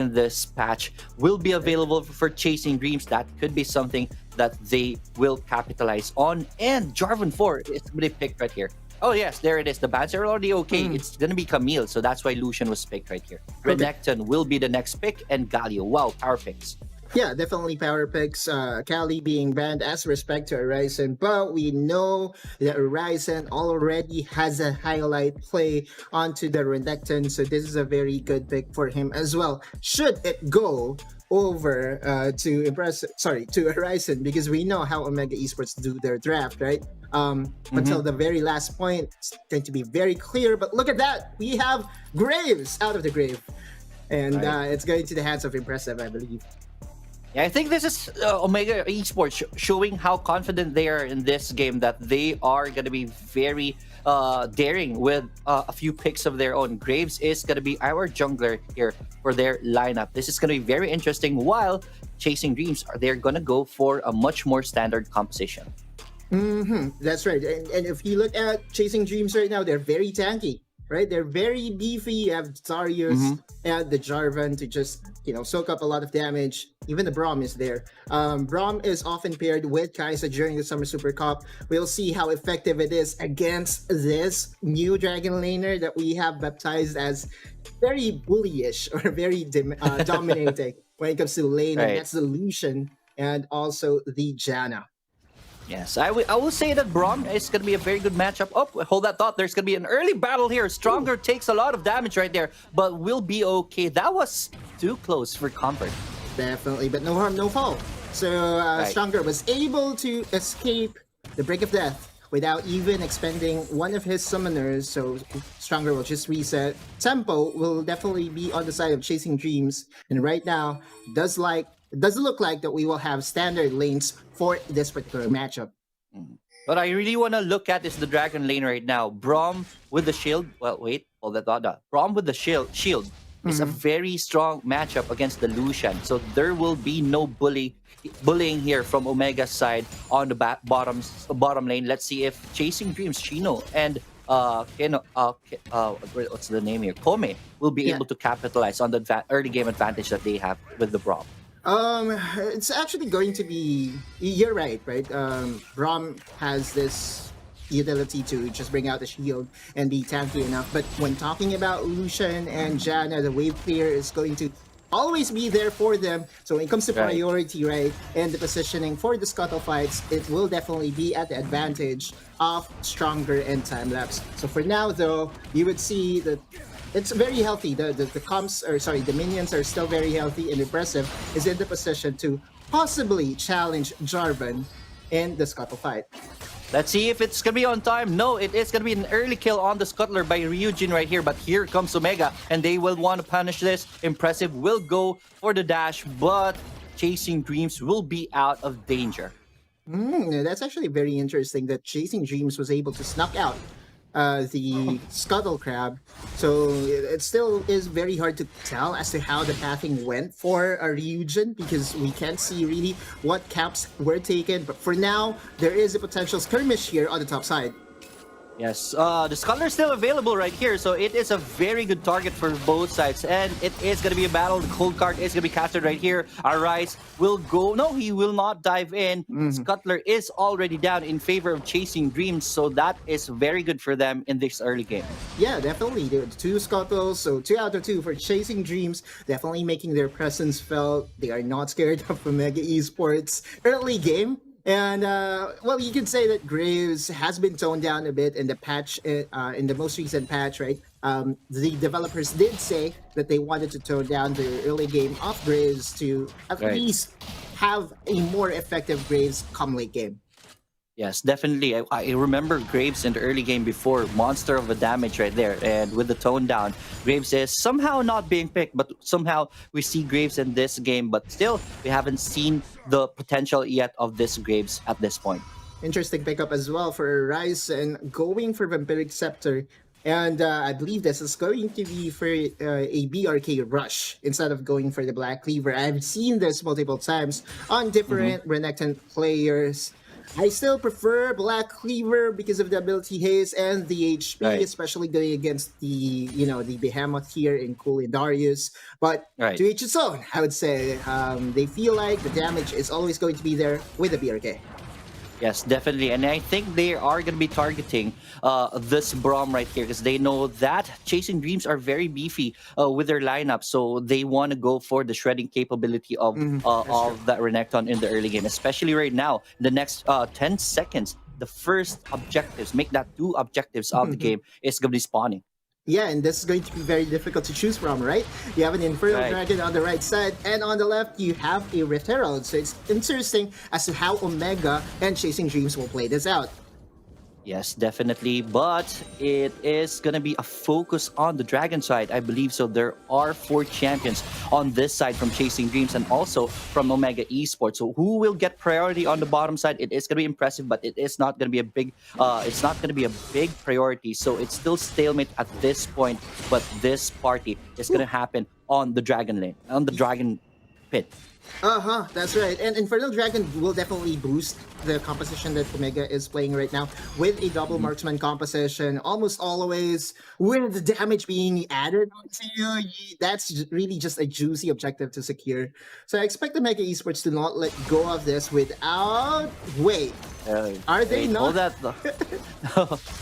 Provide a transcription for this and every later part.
in this patch will be available for Chasing Dreams. That could be something that they will capitalize on. And Jarvan 4 is going to be picked right here. Oh, yes, there it is. The bans are already okay. It's going to be Camille, so that's why Lucian was picked right here. Renekton will be the next pick, and Galio. Wow, power picks. Yeah, definitely power picks. Cali being banned as respect to Horizon, but we know that Horizon already has a highlight play onto the Renekton, so this is a very good pick for him as well. Should it go over to Horizon, because we know how Omega Esports do their draft, right? Until the very last point, it's going to be very clear. But look at that, we have Graves out of the grave, and it's going to the hands of Impressive, I believe. Yeah, I think this is Omega Esports showing how confident they are in this game, that they are going to be very daring with a few picks of their own. Graves is going to be our jungler here for their lineup. This is going to be very interesting, while Chasing Dreams, they're going to go for a much more standard composition. That's right. And if you look at Chasing Dreams right now, they're very tanky, right? They're very beefy. You have Darius and the Jarvan to just, soak up a lot of damage. Even the Braum is there. Braum is often paired with Kai'Sa during the Summer Super Cup. We'll see how effective it is against this new Dragon Laner that we have baptized as very bullyish or very dominating when it comes to lane. And that's the Lucian and also the Janna. Yes, I will say that Braum is going to be a very good matchup. Oh, hold that thought. There's going to be an early battle here. Stronger takes a lot of damage right there, but will be okay. That was too close for comfort. Definitely, but no harm, no foul. So Stronger was able to escape the Break of Death without even expending one of his summoners. So Stronger will just reset. Tempo will definitely be on the side of Chasing Dreams. And right now, it doesn't look like that we will have standard lanes for this particular matchup. What I really want to look at is the Dragon lane right now. Braum with the shield. Well, wait, hold that thought. Braum with the shield is a very strong matchup against the Lucian. So there will be no bullying here from Omega's side on the bottom lane. Let's see if Chasing Dreams, Chino, and what's the name here? Kome will be able to capitalize on the early game advantage that they have with the Braum. It's actually going to be, you're right? Braum has this utility to just bring out the shield and be tanky enough. But when talking about Lucian and Janna, the wave clear is going to always be there for them. So when it comes to priority, and the positioning for the scuttle fights, it will definitely be at the advantage of Stronger and Time-Lapse. So for now, though, you would see that it's very healthy. The minions are still very healthy, and Impressive is in the position to possibly challenge Jarvan in the scuttle fight. Let's see if it's going to be on time. No, it is going to be an early kill on the Scuttler by Ryujin right here. But here comes Omega, and they will want to punish this. Impressive will go for the dash, but Chasing Dreams will be out of danger. That's actually very interesting that Chasing Dreams was able to snuck out the Scuttle Crab. So it still is very hard to tell as to how the pathing went for Ryujin, because we can't see really what caps were taken. But for now, there is a potential skirmish here on the top side. Yes, the Scuttler is still available right here, so it is a very good target for both sides, and it is going to be a battle. The cold card is going to be casted right here. Arise will go. No, he will not dive in. Scuttler is already down in favor of Chasing Dreams, so that is very good for them in this early game. Yeah, definitely. There are 2 Scuttles, so 2 out of 2 for Chasing Dreams, definitely making their presence felt. They are not scared of Omega Esports early game. And, you could say that Graves has been toned down a bit in the patch, in the most recent patch, right? The developers did say that they wanted to tone down the early game of Graves to at least have a more effective Graves come late game. Yes, definitely. I remember Graves in the early game before, monster of a damage right there. And with the tone down, Graves is somehow not being picked, but somehow we see Graves in this game. But still, we haven't seen the potential yet of this Graves at this point. Interesting pickup as well for Rise and going for Vampiric Scepter. And I believe this is going to be for a BRK Rush instead of going for the Black Cleaver. I've seen this multiple times on different Renekton players. I still prefer Black Cleaver because of the ability haste and the HP, Right, especially going against the behemoth here in Cool Darius. But right. to each its own, I would say. They feel like the damage is always going to be there with the BRK. Yes, definitely. And I think they are going to be targeting this Braum right here because they know that Chasing Dreams are very beefy with their lineup. So they want to go for the shredding capability That's true. of that Renekton in the early game, especially right now. The next 10 seconds, the first objectives, make that two objectives of the game is going to be spawning. Yeah, and this is going to be very difficult to choose from, right? You have an Infernal Right. Dragon on the right side, and on the left, you have a Rift Herald. So it's interesting as to how Omega and Chasing Dreams will play this out. Yes, definitely. But it is going to be a focus on the Dragon side, I believe. So there are 4 champions on this side from Chasing Dreams and also from Omega Esports. So who will get priority on the bottom side? It is going to be impressive, but it is not going to be a big. It's not going to be a big priority. So it's still stalemate at this point. But this party is going to happen on the Dragon lane, on the Dragon pit. That's right. And Infernal Dragon will definitely boost the composition that Omega is playing right now with a double marksman composition, almost always with the damage being added onto you. That's really just a juicy objective to secure. So I expect the Omega Esports to not let go of this without. Wait, are they Wait, not? hold that.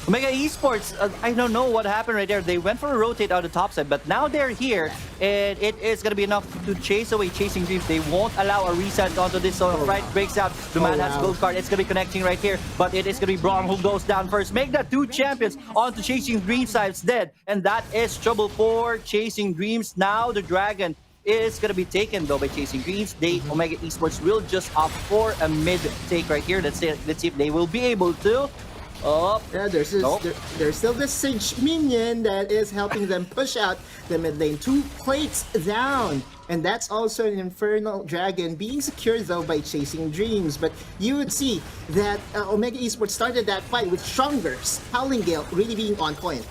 Omega Esports, I don't know what happened right there. They went for a rotate on the top side, but now they're here, and it is going to be enough to chase away Chasing Dreams. They won't allow a reset onto this, so right breaks out. The man has wow. gold card. It's going to be connecting right here, but it is going to be Braum who goes down first. Make that 2 champions onto Chasing Dreams side's dead, and that is trouble for Chasing Dreams. Now the Dragon is going to be taken though by Chasing Dreams. They Omega Esports will just opt for a mid take right here. Let's see if they will be able to. Oh, Yeah, nope. there's still this Sage minion that is helping them push out the mid lane. 2 plates down. And that's also an Infernal Dragon being secured though by Chasing Dreams. But you would see that Omega Esports started that fight with Strongers, Howling Gale really being on point.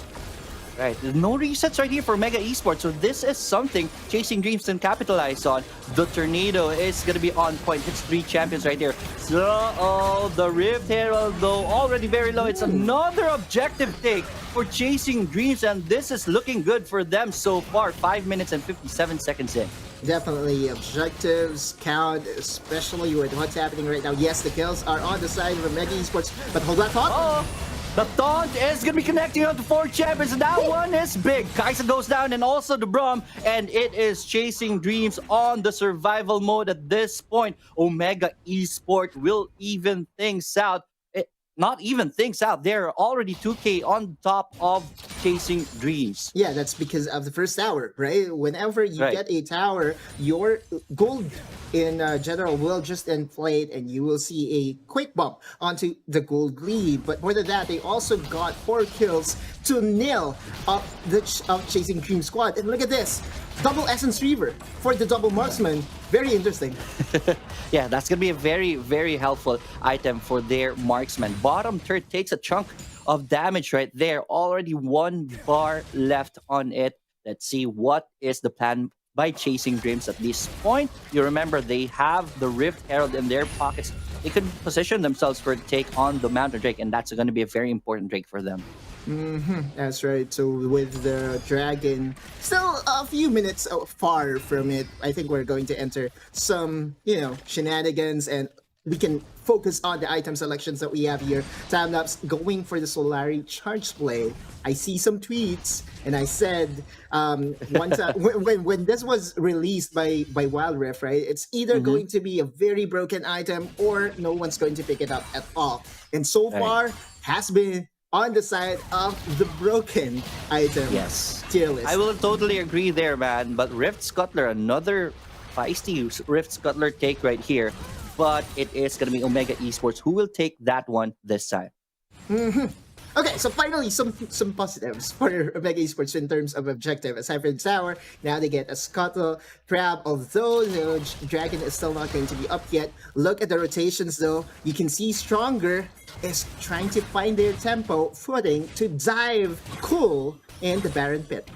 Right, there's no resets right here for Mega Esports, so this is something Chasing Dreams can capitalize on. The Tornado is going to be on point. It's 3 champions right there. So, the Rift Herald, though, already very low. It's another objective take for Chasing Dreams, and this is looking good for them so far. 5 minutes and 57 seconds in. Definitely objectives count, especially with what's happening right now. Yes, the kills are on the side of Omega Esports, but hold that thought. Oh, the taunt is going to be connecting on to 4 champions, and that one is big. Kaisa goes down, and also the Braum, and it is Chasing Dreams on the survival mode at this point. Omega Esport will even things out. Not even things out. They're already 2K on top of Chasing Dreams. Yeah, that's because of the first tower, right? Whenever you Right. get a tower, your gold in general will just inflate and you will see a quick bump onto the gold glebe. But more than that, they also got 4 kills to nil of the Chasing Dream squad. And look at this, double Essence Reaver for the double marksman. Very interesting. Yeah, that's going to be a very, very helpful item for their marksman. Bottom third takes a chunk of damage right there. Already 1 bar left on it. Let's see what is the plan by Chasing Dreams at this point. You remember they have the Rift Herald in their pockets. They could position themselves for a take on the Mountain Drake, and that's going to be a very important Drake for them. That's right. So with the dragon still a few minutes far from it, I think we're going to enter some, shenanigans, and we can focus on the item selections that we have here. Timelapse going for the Solari charge play. I see some tweets, and I said once when this was released by Wild Rift, right? It's either going to be a very broken item or no one's going to pick it up at all. And so far has been on the side of the broken item. Yes. Tier list. I will totally agree there, man. But Rift Scuttler, another feisty Rift Scuttler take right here. But it is going to be Omega Esports who will take that one this time. Okay, so finally, some positives for Omega Esports in terms of objective. Aside from the tower, now they get a Scuttle Crab, although the Dragon is still not going to be up yet. Look at the rotations though. You can see Stronger is trying to find their tempo footing to dive cool in the Baron Pit.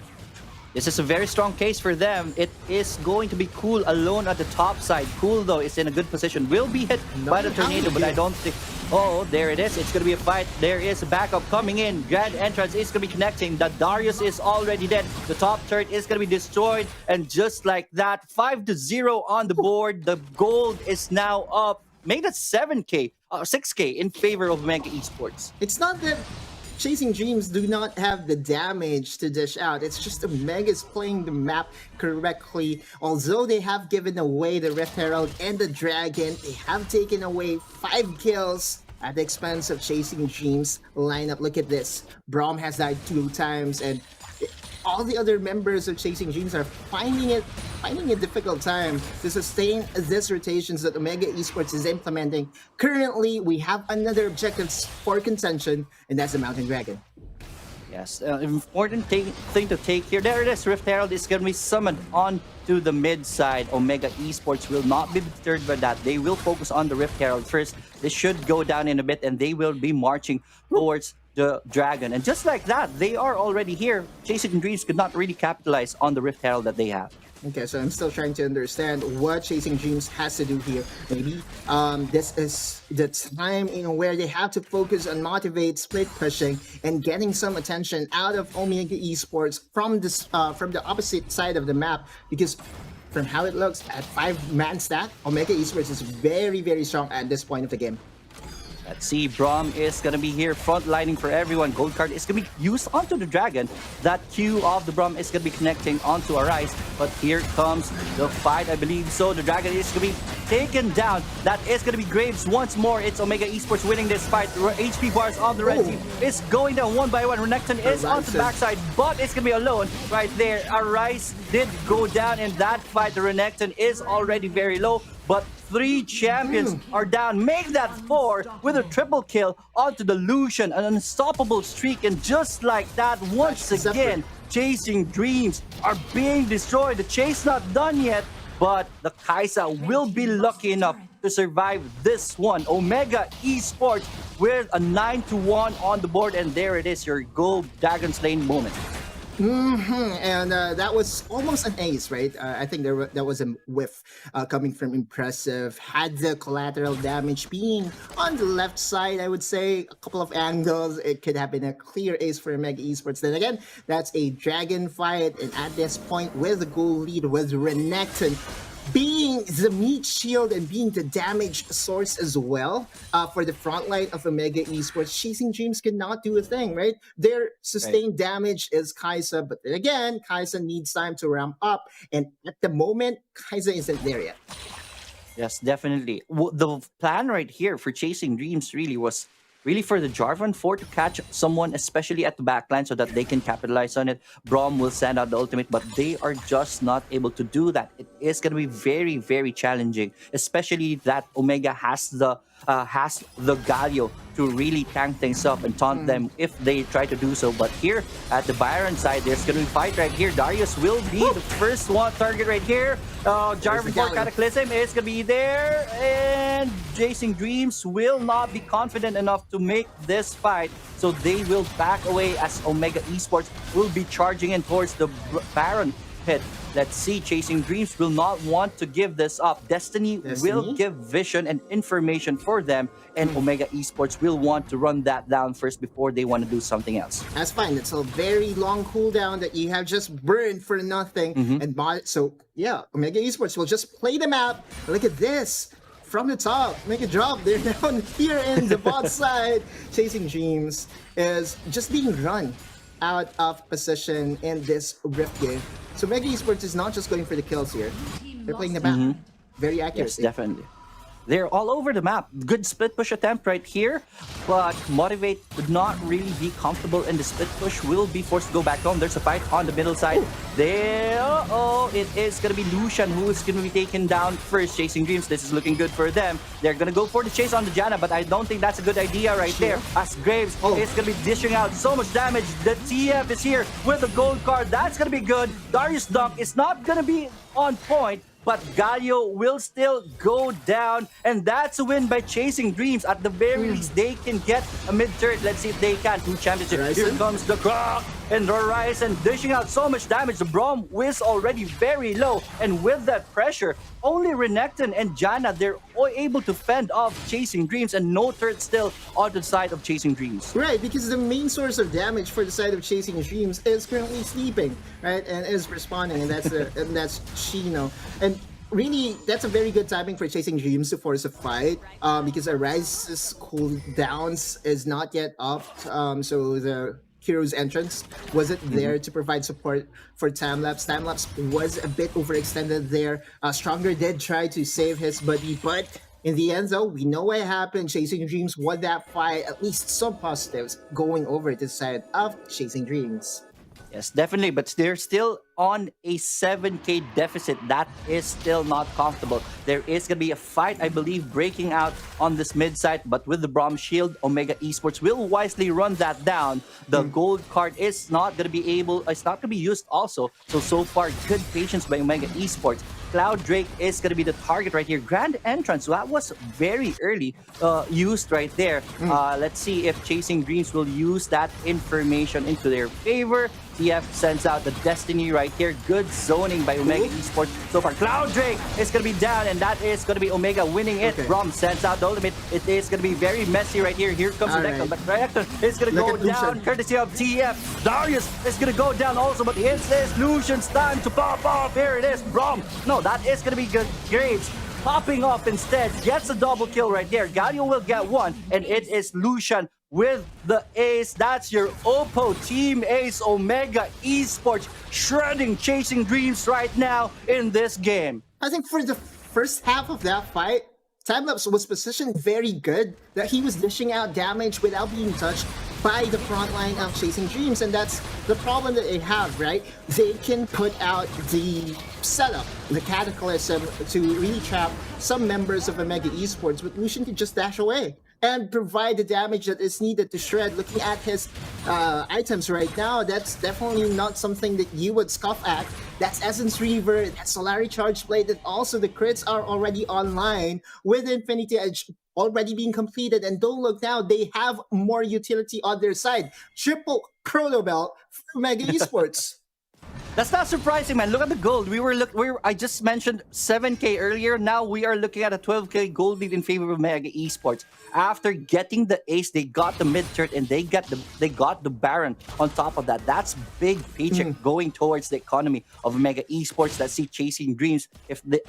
This is a very strong case for them. It is going to be Cool alone at the top side. Cool, though, is in a good position. Will be hit by the Not Tornado, but I Howling don't think... Oh, there it is. It's going to be a fight. There is a backup coming in. Grand Entrance is going to be connecting. The Darius is already dead. The top turret is going to be destroyed. And just like that, 5-0 on the board. The gold is now up. Made it 7K, 6K in favor of Mega Esports. It's not that Chasing Dreams do not have the damage to dish out. It's just Omega's playing the map correctly. Although they have given away the Rift Herald and the Dragon, they have taken away 5 kills at the expense of Chasing Dreams lineup. Look at this. Braum has died 2 times, and all the other members of Chasing Dreams are finding a difficult time to sustain these rotations that Omega Esports is implementing. Currently, we have another objective for contention, and that's the Mountain Dragon. Yes, important thing to take here. There it is. Rift Herald is going to be summoned onto the mid side. Omega Esports will not be deterred by that. They will focus on the Rift Herald first. They should go down in a bit, and they will be marching towards the Dragon. And just like that, they are already here. Chasing Dreams could not really capitalize on the Rift Herald that they have. Okay, so I'm still trying to understand what Chasing Dreams has to do here. Maybe this is the time where they have to focus on motivate, split pushing, and getting some attention out of Omega Esports from the opposite side of the map, because from how it looks at 5-man stack, Omega Esports is very, very strong at this point of the game. Let's see, Braum is going to be here frontlining for everyone. Gold card is going to be used onto the Dragon. That Q of the Braum is going to be connecting onto Arise. But here comes the fight, I believe. So the Dragon is going to be taken down. That is going to be Graves once more. It's Omega Esports winning this fight. HP bars of the red team is going down one by one. Renekton is on the backside, but it's going to be alone right there. Arise did go down in that fight. The Renekton is already very low, but 3 champions are down. Make that 4 with a triple kill onto the Lucian. An unstoppable streak. And just like that, once again, Chasing Dreams are being destroyed. The chase not done yet, but the Kaisa will be lucky enough to survive this one. Omega Esports with a 9-1 on the board. And there it is, your gold Dragon's Lane moment. And that was almost an ace, right? I think that was a whiff coming from Impressive. Had the collateral damage being on the left side, I would say a couple of angles, it could have been a clear ace for Mega Esports. Then again, that's a Dragon fight, and at this point, with the goal lead, with Renekton being the meat shield and being the damage source as well for the front line of Omega Esports, Chasing Dreams cannot do a thing, right? Their sustained damage is Kaisa, but then again, Kaisa needs time to ramp up, and at the moment, Kaisa isn't there yet. Yes, definitely. The plan right here for Chasing Dreams really was for the Jarvan 4 to catch someone, especially at the backline, so that they can capitalize on it. Braum will send out the ultimate, but they are just not able to do that. It is going to be very, very challenging, especially that Omega has the Galio to really tank things up and taunt them if they try to do so. But here at the Byron side, there's going to be a fight right here. Darius will be the first one target right here. Jarvan 4 Cataclysm is going to be there, and Chasing Dreams will not be confident enough to make this fight, so they will back away as Omega Esports will be charging in towards the Baron pit. Let's see, Chasing Dreams will not want to give this up. Destiny will give vision and information for them, and Omega Esports will want to run that down first before they want to do something else. That's fine. It's a very long cooldown that you have just burned for nothing. And so, yeah, Omega Esports will just play them out. Look at this. From the top, make a drop. They're down here in the bot side. Chasing Dreams is just being run out of position in this Rift game. So Mega Esports is not just going for the kills here. They're playing the map. Very accurate. Yes, definitely. They're all over the map. Good split push attempt right here, but Motivate would not really be comfortable in the split push. Will be forced to go back home. There's a fight on the middle side. There, it is going to be Lucian who is going to be taken down first. Chasing Dreams, this is looking good for them. They're going to go for the chase on the Janna, but I don't think that's a good idea right there, as Graves is going to be dishing out so much damage. The TF is here with the gold card. That's going to be good. Darius Dunk is not going to be on point, but Galio will still go down, and that's a win by Chasing Dreams. At the very least, they can get a mid-turret. Let's see if they can. 2 champions. Here comes the and Horizon dishing out so much damage. The Braum is already very low, and with that pressure, only Renekton and Janna, they're all able to fend off Chasing Dreams, and no turret still on the side of Chasing Dreams. Right, because the main source of damage for the side of Chasing Dreams is currently sleeping, right, and is responding, and that's Shino. And really, that's a very good timing for Chasing Dreams to force a fight, because Arise's cooldowns is not yet up, so the hero's entrance wasn't there to provide support for Timelapse. Timelapse was a bit overextended there. Stronger did try to save his buddy, but in the end, though, we know what happened. Chasing Dreams won that fight. At least some positives going over to the side of Chasing Dreams. Yes, definitely, but they're still on a 7k deficit. That is still not comfortable. There is going to be a fight, I believe, breaking out on this mid side, but with the Braum Shield, Omega Esports will wisely run that down. The gold card is not going to be it's not going to be used also. So far, good patience by Omega Esports. Cloud Drake is going to be the target right here. Grand Entrance, that was very early used right there. Let's see if Chasing Dreams will use that information into their favor. TF sends out the Destiny right here. Good zoning by Omega Esports so far. Cloud Drake is going to be down, and that is going to be Omega winning it. Braum sends out the ultimate. It is going to be very messy right here. Here comes Renekton, but Renekton is going to go down courtesy of TF. Darius is going to go down also, but it is Lucian's time to pop off. Here it is, Braum. No, that is going to be good. Graves popping off instead. Gets a double kill right there. Galio will get one, and it is Lucian with the ace. That's your Oppo Team Ace Omega Esports shredding Chasing Dreams right now in this game. I think for the first half of that fight, Timelapse was positioned very good, that he was dishing out damage without being touched by the front line of Chasing Dreams, and that's the problem that they have, right? They can put out the setup, the Cataclysm, to really trap some members of Omega Esports, but Lucian can just dash away and provide the damage that is needed to shred. Looking at his items right now, that's definitely not something that you would scoff at. That's Essence Reaver, that's Solari Charge Blade, and also the crits are already online with Infinity Edge already being completed. And don't look now, they have more utility on their side. Triple Chrono Belt for Mega Esports. That's not surprising, man. Look at the gold. I just mentioned 7k earlier. Now we are looking at a 12k gold lead in favor of Mega Esports. After getting the ace, they got the mid turret, and they got the Baron on top of that. That's big paycheck going towards the economy of Mega Esports that see Chasing Dreams. If they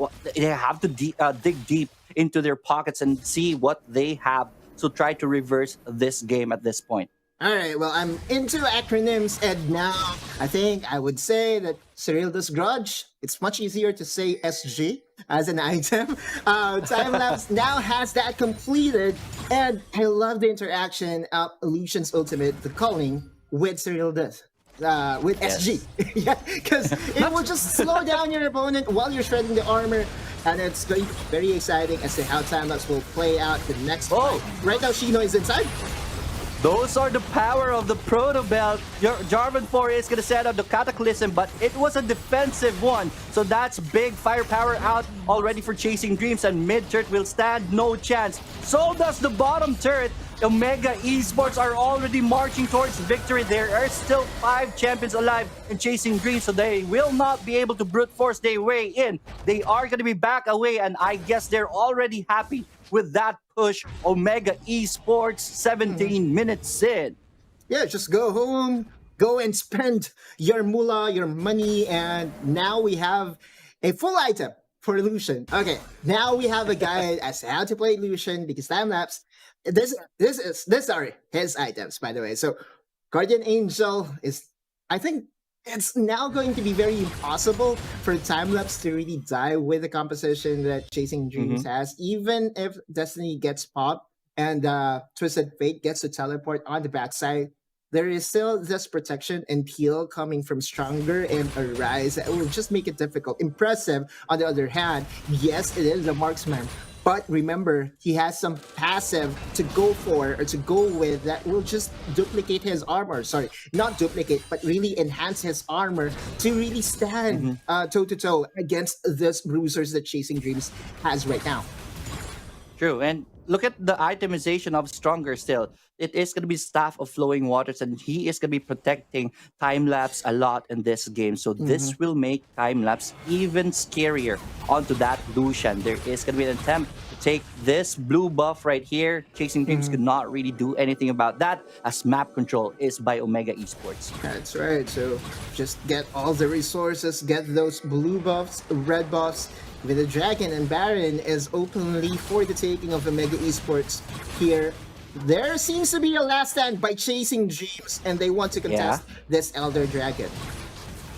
have to dig deep into their pockets and see what they have, so try to reverse this game at this point. All right, well, I'm into acronyms, and now I think I would say that Cyrilda's Grudge, it's much easier to say SG as an item. Timelapse now has that completed, and I love the interaction of Lucian's ultimate, the calling, with Cyrilda's. With SG. Yeah, because it will just slow down your opponent while you're shredding the armor, and it's going to be very exciting as to how Timelapse will play out the next fight. Right now, Shino is inside. Those are the power of the Proto Belt. Jarvan 4 is going to set up the Cataclysm, but it was a defensive one. So that's big firepower out already for Chasing Dreams, and mid turret will stand no chance. So does the bottom turret. Omega Esports are already marching towards victory. There are still 5 champions alive in Chasing Dreams, so they will not be able to brute force their way in. They are going to be back away, and I guess they're already happy with that push. Omega Esports 17 minutes in. Yeah, just go home, go and spend your moolah, your money, and now we have a full item for Lucian. Okay, now we have a guide as to how to play Lucian, because Timelapse, this are his items, by the way. So Guardian Angel is, I think it's now going to be very impossible for Timelapse to really die with the composition that Chasing Dreams has, even if Destiny gets popped and Twisted Fate gets to teleport on the backside. There is still this protection and peel coming from Stronger and Arise that will just make it difficult. Impressive, on the other hand, yes, it is a marksman, but remember, he has some passive to go for or to go with that will just duplicate his armor. Sorry, not duplicate, but really enhance his armor to really stand toe-to-toe against this bruisers that Chasing Dreams has right now. True, and look at the itemization of Stronger still. It is going to be Staff of Flowing Waters, and he is going to be protecting time lapse a lot in this game. So Mm-hmm. this will make time lapse even scarier onto that Lucian. There is going to be an attempt to take this blue buff right here. Chasing Dreams Mm-hmm. could not really do anything about that, as map control is by Omega Esports. That's right. So just get all the resources, get those blue buffs, red buffs. With the Dragon and Baron is openly for the taking of Omega Esports here. There seems to be a last stand by Chasing Dreams, and they want to Yeah. contest this Elder Dragon.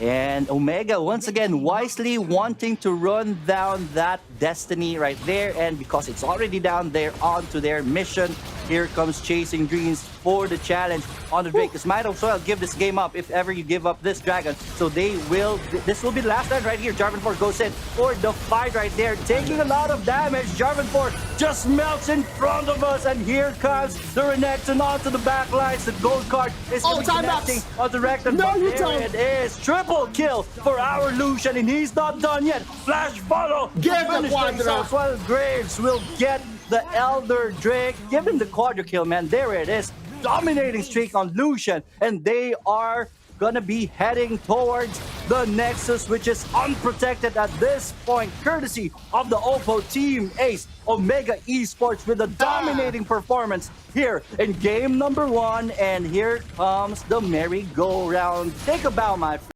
And Omega, once again, wisely wanting to run down that Destiny right there. And because it's already down there onto their mission, here comes Chasing Dreams for the challenge on the Drake. This might as well give this game up if ever you give up this Dragon. So they will, this will be the last time right here. Jarvan 4 goes in for the fight right there, taking a lot of damage. Jarvan 4 just melts in front of us. And here comes the Renekton onto the back lines. The gold card is time connecting lapse. on the Renekton. No, But you there don't. it is. Triple kill for our Lucian, and he's not done yet. Flash follow. Give the Finish things Quadra. off while Graves will get the Elder Drake. Give him the quadra kill, man. There it is. Dominating streak on Lucian, and they are gonna be heading towards the Nexus, which is unprotected at this point, courtesy of the Oppo Team Ace. Omega Esports with a dominating performance here in game number 1, and here comes the merry-go-round. Take a bow, my friend.